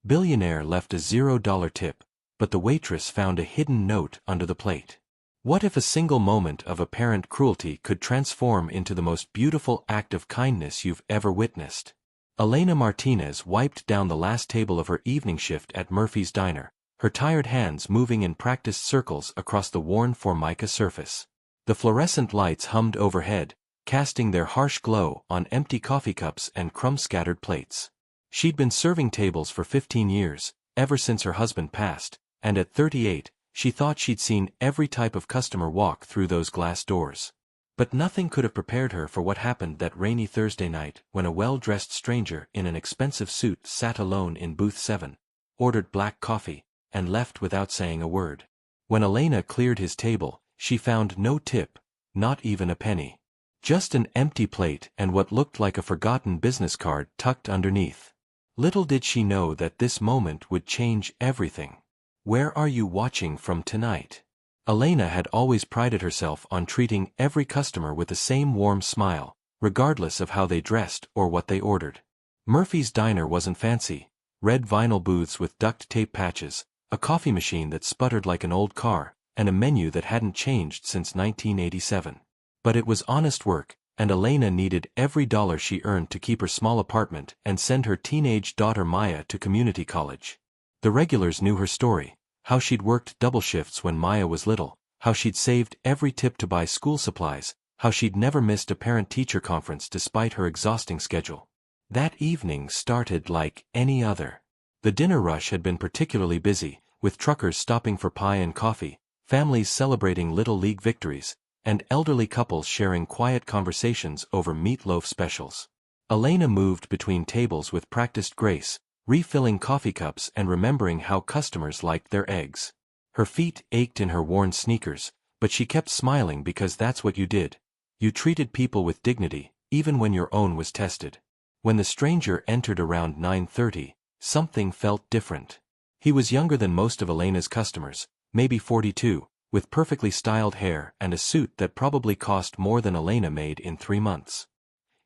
Billionaire left a $0 tip, but the waitress found a hidden note under the plate. What if a single moment of apparent cruelty could transform into the most beautiful act of kindness you've ever witnessed? Elena Martinez wiped down the last table of her evening shift at Murphy's Diner, her tired hands moving in practiced circles across the worn formica surface. The fluorescent lights hummed overhead, casting their harsh glow on empty coffee cups and crumb-scattered plates. She'd been serving tables for 15 years, ever since her husband passed, and at 38, she thought she'd seen every type of customer walk through those glass doors. But nothing could have prepared her for what happened that rainy Thursday night when a well-dressed stranger in an expensive suit sat alone in booth 7, ordered black coffee, and left without saying a word. When Elena cleared his table, she found no tip, not even a penny. Just an empty plate and what looked like a forgotten business card tucked underneath. Little did she know that this moment would change everything. Where are you watching from tonight? Elena had always prided herself on treating every customer with the same warm smile, regardless of how they dressed or what they ordered. Murphy's Diner wasn't fancy. Red vinyl booths with duct tape patches, a coffee machine that sputtered like an old car, and a menu that hadn't changed since 1987. But it was honest work, and Elena needed every dollar she earned to keep her small apartment and send her teenage daughter Maya to community college. The regulars knew her story, how she'd worked double shifts when Maya was little, how she'd saved every tip to buy school supplies, how she'd never missed a parent-teacher conference despite her exhausting schedule. That evening started like any other. The dinner rush had been particularly busy, with truckers stopping for pie and coffee, families celebrating Little League victories, and elderly couples sharing quiet conversations over meatloaf specials. Elena moved between tables with practiced grace, refilling coffee cups and remembering how customers liked their eggs. Her feet ached in her worn sneakers, but she kept smiling because that's what you did. You treated people with dignity, even when your own was tested. When the stranger entered around 9:30, something felt different. He was younger than most of Elena's customers, maybe 42, with perfectly styled hair and a suit that probably cost more than Elena made in 3 months.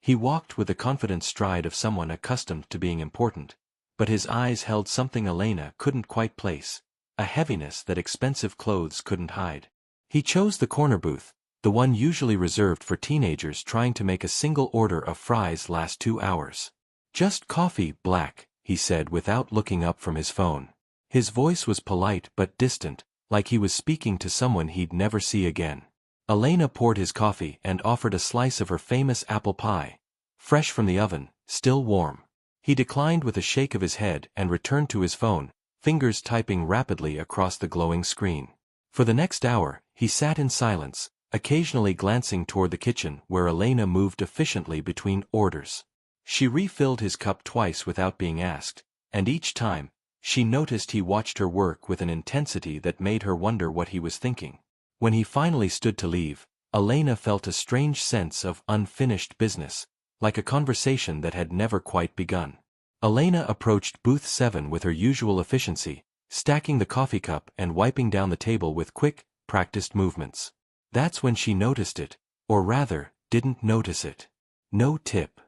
He walked with the confident stride of someone accustomed to being important, but his eyes held something Elena couldn't quite place, a heaviness that expensive clothes couldn't hide. He chose the corner booth, the one usually reserved for teenagers trying to make a single order of fries last 2 hours. "Just coffee, black," he said without looking up from his phone. His voice was polite but distant, like he was speaking to someone he'd never see again. Elena poured his coffee and offered a slice of her famous apple pie, fresh from the oven, still warm. He declined with a shake of his head and returned to his phone, fingers typing rapidly across the glowing screen. For the next hour, he sat in silence, occasionally glancing toward the kitchen where Elena moved efficiently between orders. She refilled his cup twice without being asked, and each time, she noticed he watched her work with an intensity that made her wonder what he was thinking. When he finally stood to leave, Elena felt a strange sense of unfinished business, like a conversation that had never quite begun. Elena approached booth 7 with her usual efficiency, stacking the coffee cup and wiping down the table with quick, practiced movements. That's when she noticed it, or rather, didn't notice it. No tip.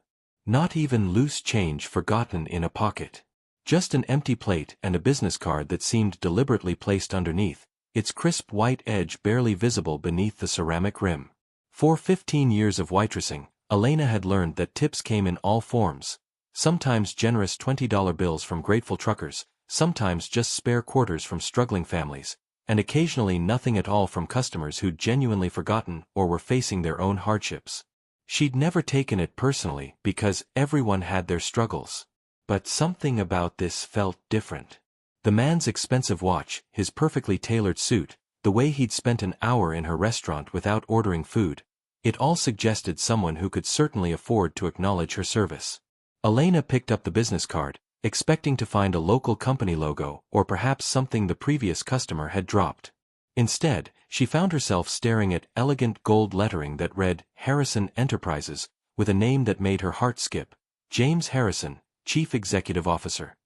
Not even loose change forgotten in a pocket. Just an empty plate and a business card that seemed deliberately placed underneath, its crisp white edge barely visible beneath the ceramic rim. For 15 years of waitressing, Elena had learned that tips came in all forms. Sometimes generous $20 bills from grateful truckers, sometimes just spare quarters from struggling families, and occasionally nothing at all from customers who'd genuinely forgotten or were facing their own hardships. She'd never taken it personally because everyone had their struggles. But something about this felt different. The man's expensive watch, his perfectly tailored suit, the way he'd spent an hour in her restaurant without ordering food, it all suggested someone who could certainly afford to acknowledge her service. Elena picked up the business card, expecting to find a local company logo or perhaps something the previous customer had dropped. Instead, she found herself staring at elegant gold lettering that read Harrison Enterprises, with a name that made her heart skip, James Harrison, Chief Executive Officer.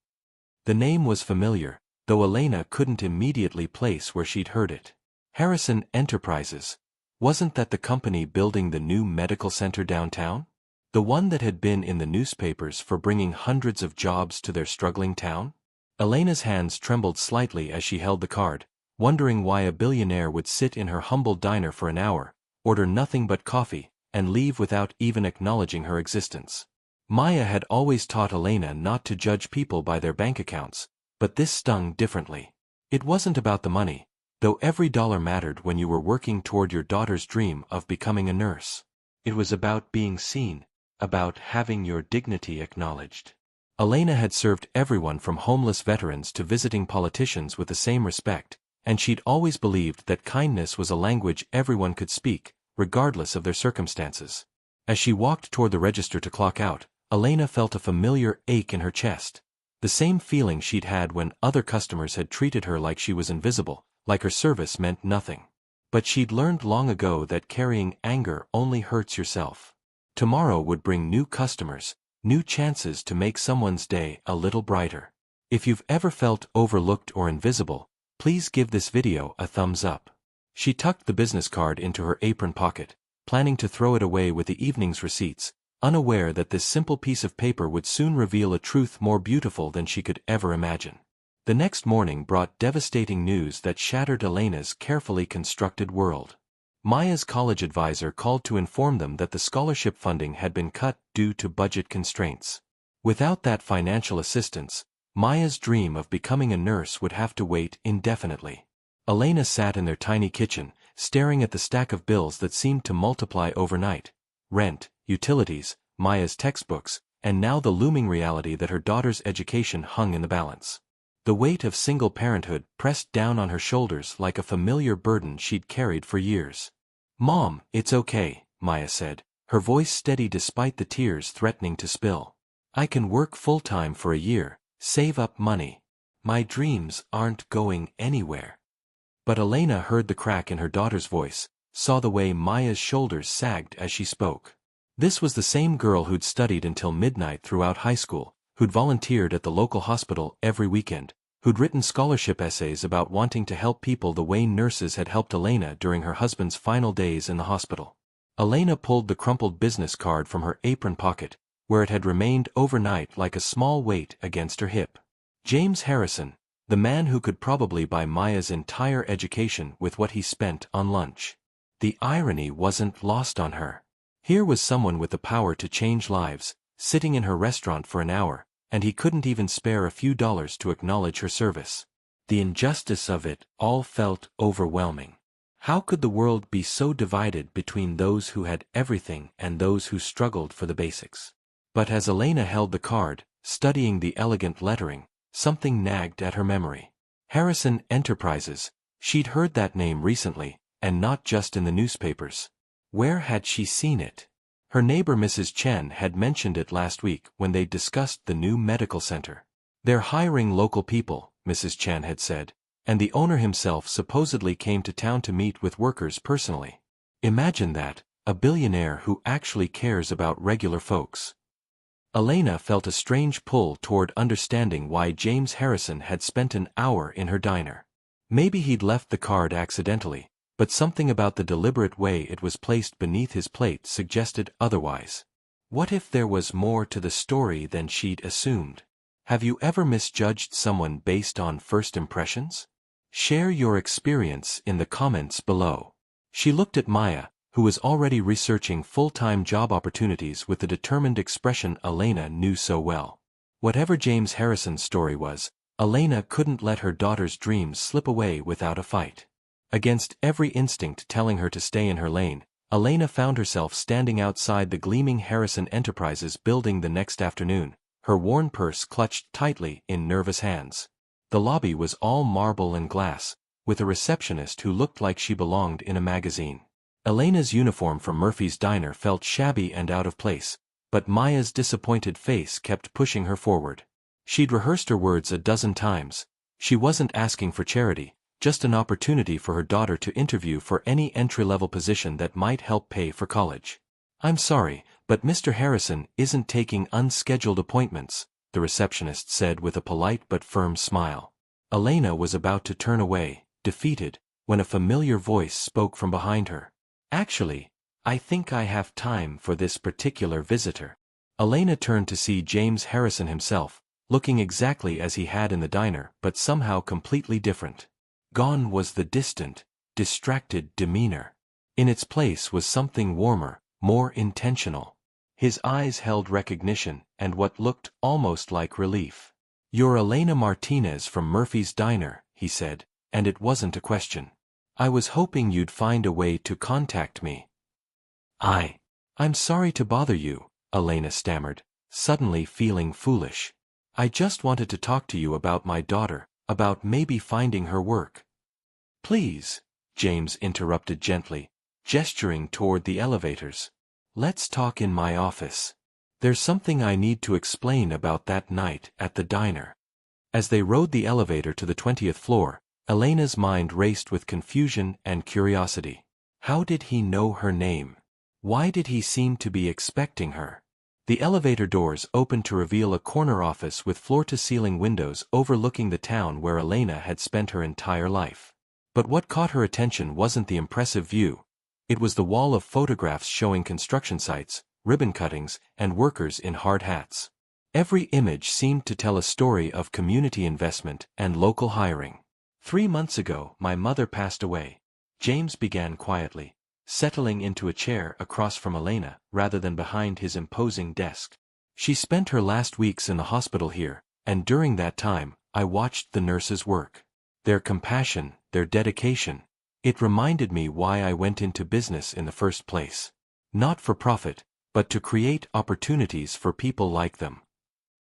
The name was familiar, though Elena couldn't immediately place where she'd heard it. Harrison Enterprises. Wasn't that the company building the new medical center downtown? The one that had been in the newspapers for bringing hundreds of jobs to their struggling town? Elena's hands trembled slightly as she held the card, wondering why a billionaire would sit in her humble diner for an hour, order nothing but coffee, and leave without even acknowledging her existence. Maya had always taught Elena not to judge people by their bank accounts, but this stung differently. It wasn't about the money, though every dollar mattered when you were working toward your daughter's dream of becoming a nurse. It was about being seen, about having your dignity acknowledged. Elena had served everyone from homeless veterans to visiting politicians with the same respect, and she'd always believed that kindness was a language everyone could speak, regardless of their circumstances. As she walked toward the register to clock out, Elena felt a familiar ache in her chest. The same feeling she'd had when other customers had treated her like she was invisible, like her service meant nothing. But she'd learned long ago that carrying anger only hurts yourself. Tomorrow would bring new customers, new chances to make someone's day a little brighter. If you've ever felt overlooked or invisible, please give this video a thumbs up. She tucked the business card into her apron pocket, planning to throw it away with the evening's receipts, unaware that this simple piece of paper would soon reveal a truth more beautiful than she could ever imagine. The next morning brought devastating news that shattered Elena's carefully constructed world. Maya's college advisor called to inform them that the scholarship funding had been cut due to budget constraints. Without that financial assistance, Maya's dream of becoming a nurse would have to wait indefinitely. Elena sat in their tiny kitchen, staring at the stack of bills that seemed to multiply overnight. Rent, utilities, Maya's textbooks, and now the looming reality that her daughter's education hung in the balance. The weight of single parenthood pressed down on her shoulders like a familiar burden she'd carried for years. "Mom, it's okay," Maya said, her voice steady despite the tears threatening to spill. "I can work full-time for a year, save up money. My dreams aren't going anywhere." But Elena heard the crack in her daughter's voice, saw the way Maya's shoulders sagged as she spoke. This was the same girl who'd studied until midnight throughout high school, who'd volunteered at the local hospital every weekend, who'd written scholarship essays about wanting to help people the way nurses had helped Elena during her husband's final days in the hospital. Elena pulled the crumpled business card from her apron pocket, where it had remained overnight like a small weight against her hip. James Harrison, the man who could probably buy Maya's entire education with what he spent on lunch. The irony wasn't lost on her. Here was someone with the power to change lives, sitting in her restaurant for an hour, and he couldn't even spare a few dollars to acknowledge her service. The injustice of it all felt overwhelming. How could the world be so divided between those who had everything and those who struggled for the basics? But as Elena held the card, studying the elegant lettering, something nagged at her memory. Harrison Enterprises. She'd heard that name recently, and not just in the newspapers. Where had she seen it? Her neighbor Mrs. Chen had mentioned it last week when they discussed the new medical center. "They're hiring local people," Mrs. Chen had said, and the owner himself supposedly came to town to meet with workers personally. Imagine that, a billionaire who actually cares about regular folks. Elena felt a strange pull toward understanding why James Harrison had spent an hour in her diner. Maybe he'd left the card accidentally, but something about the deliberate way it was placed beneath his plate suggested otherwise. What if there was more to the story than she'd assumed? Have you ever misjudged someone based on first impressions? Share your experience in the comments below. She looked at Maya, who was already researching full-time job opportunities with the determined expression Elena knew so well. Whatever James Harrison's story was, Elena couldn't let her daughter's dreams slip away without a fight. Against every instinct telling her to stay in her lane, Elena found herself standing outside the gleaming Harrison Enterprises building the next afternoon, her worn purse clutched tightly in nervous hands. The lobby was all marble and glass, with a receptionist who looked like she belonged in a magazine. Elena's uniform from Murphy's Diner felt shabby and out of place, but Maya's disappointed face kept pushing her forward. She'd rehearsed her words a dozen times. She wasn't asking for charity, just an opportunity for her daughter to interview for any entry-level position that might help pay for college. "I'm sorry, but Mr. Harrison isn't taking unscheduled appointments," the receptionist said with a polite but firm smile. Elena was about to turn away, defeated, when a familiar voice spoke from behind her. "Actually, I think I have time for this particular visitor." Elena turned to see James Harrison himself, looking exactly as he had in the diner but somehow completely different. Gone was the distant, distracted demeanor. In its place was something warmer, more intentional. His eyes held recognition and what looked almost like relief. "You're Elena Martinez from Murphy's Diner," he said, and it wasn't a question. "I was hoping you'd find a way to contact me." I'm sorry to bother you," Elena stammered, suddenly feeling foolish. "I just wanted to talk to you about my daughter, about maybe finding her work." "Please," James interrupted gently, gesturing toward the elevators. "Let's talk in my office. There's something I need to explain about that night at the diner." As they rode the elevator to the 20th floor, Elena's mind raced with confusion and curiosity. How did he know her name? Why did he seem to be expecting her? The elevator doors opened to reveal a corner office with floor-to-ceiling windows overlooking the town where Elena had spent her entire life. But what caught her attention wasn't the impressive view. It was the wall of photographs showing construction sites, ribbon cuttings, and workers in hard hats. Every image seemed to tell a story of community investment and local hiring. "3 months ago, my mother passed away," James began quietly, settling into a chair across from Elena rather than behind his imposing desk. "She spent her last weeks in the hospital here, and during that time, I watched the nurses work. Their compassion, their dedication. It reminded me why I went into business in the first place. Not for profit, but to create opportunities for people like them."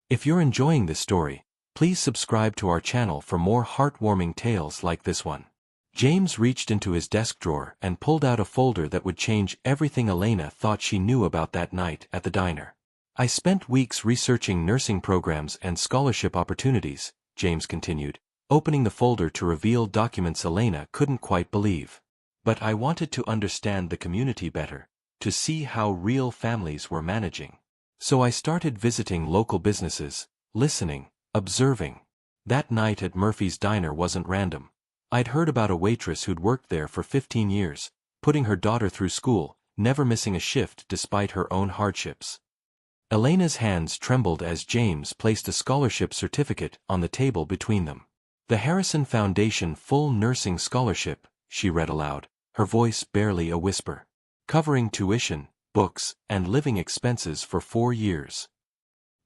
If you're enjoying this story, please subscribe to our channel for more heartwarming tales like this one. James reached into his desk drawer and pulled out a folder that would change everything Elena thought she knew about that night at the diner. "I spent weeks researching nursing programs and scholarship opportunities," James continued, opening the folder to reveal documents Elena couldn't quite believe. "But I wanted to understand the community better, to see how real families were managing. So I started visiting local businesses, listening, observing. That night at Murphy's Diner wasn't random. I'd heard about a waitress who'd worked there for 15 years, putting her daughter through school, never missing a shift despite her own hardships." Elena's hands trembled as James placed a scholarship certificate on the table between them. "The Harrison Foundation Full Nursing Scholarship," she read aloud, her voice barely a whisper. "Covering tuition, books, and living expenses for 4 years.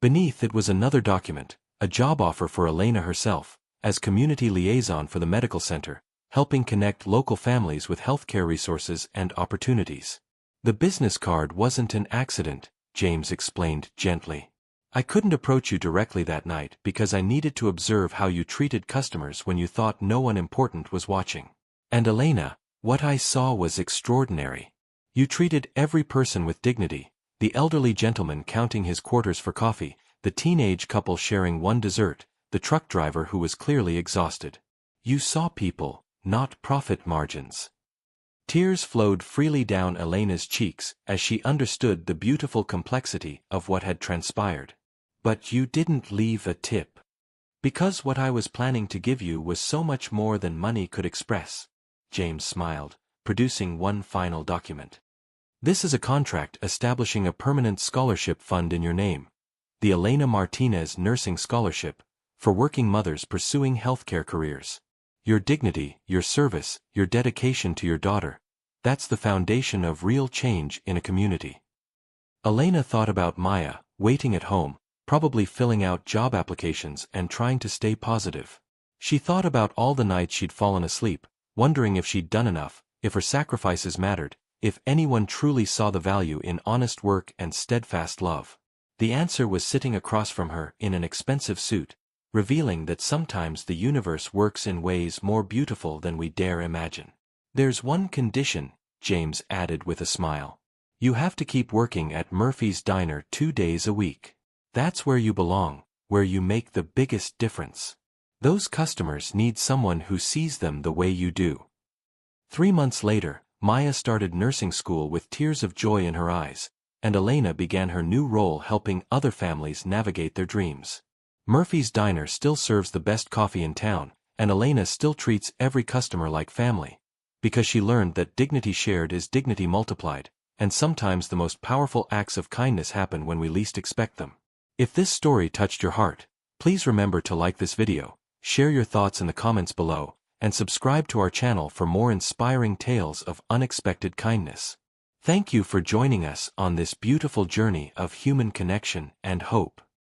Beneath it was another document, a job offer for Elena herself, as community liaison for the medical center, helping connect local families with healthcare resources and opportunities. "The business card wasn't an accident," James explained gently. "I couldn't approach you directly that night because I needed to observe how you treated customers when you thought no one important was watching. And Elena, what I saw was extraordinary. You treated every person with dignity, the elderly gentleman counting his quarters for coffee, the teenage couple sharing one dessert, the truck driver who was clearly exhausted. You saw people, not profit margins." Tears flowed freely down Elena's cheeks as she understood the beautiful complexity of what had transpired. "But you didn't leave a tip. Because what I was planning to give you was so much more than money could express." James smiled, producing one final document. "This is a contract establishing a permanent scholarship fund in your name. The Elena Martinez Nursing Scholarship, for working mothers pursuing healthcare careers. Your dignity, your service, your dedication to your daughter, that's the foundation of real change in a community." Elena thought about Maya, waiting at home, probably filling out job applications and trying to stay positive. She thought about all the nights she'd fallen asleep, wondering if she'd done enough, if her sacrifices mattered, if anyone truly saw the value in honest work and steadfast love. The answer was sitting across from her in an expensive suit, revealing that sometimes the universe works in ways more beautiful than we dare imagine. "There's one condition," James added with a smile. "You have to keep working at Murphy's Diner 2 days a week. That's where you belong, where you make the biggest difference. Those customers need someone who sees them the way you do." 3 months later, Maya started nursing school with tears of joy in her eyes, and Elena began her new role helping other families navigate their dreams. Murphy's Diner still serves the best coffee in town, and Elena still treats every customer like family, because she learned that dignity shared is dignity multiplied, and sometimes the most powerful acts of kindness happen when we least expect them. If this story touched your heart, Please remember to like this video, share your thoughts in the comments below, and subscribe to our channel for more inspiring tales of unexpected kindness. Thank you for joining us on this beautiful journey of human connection and hope.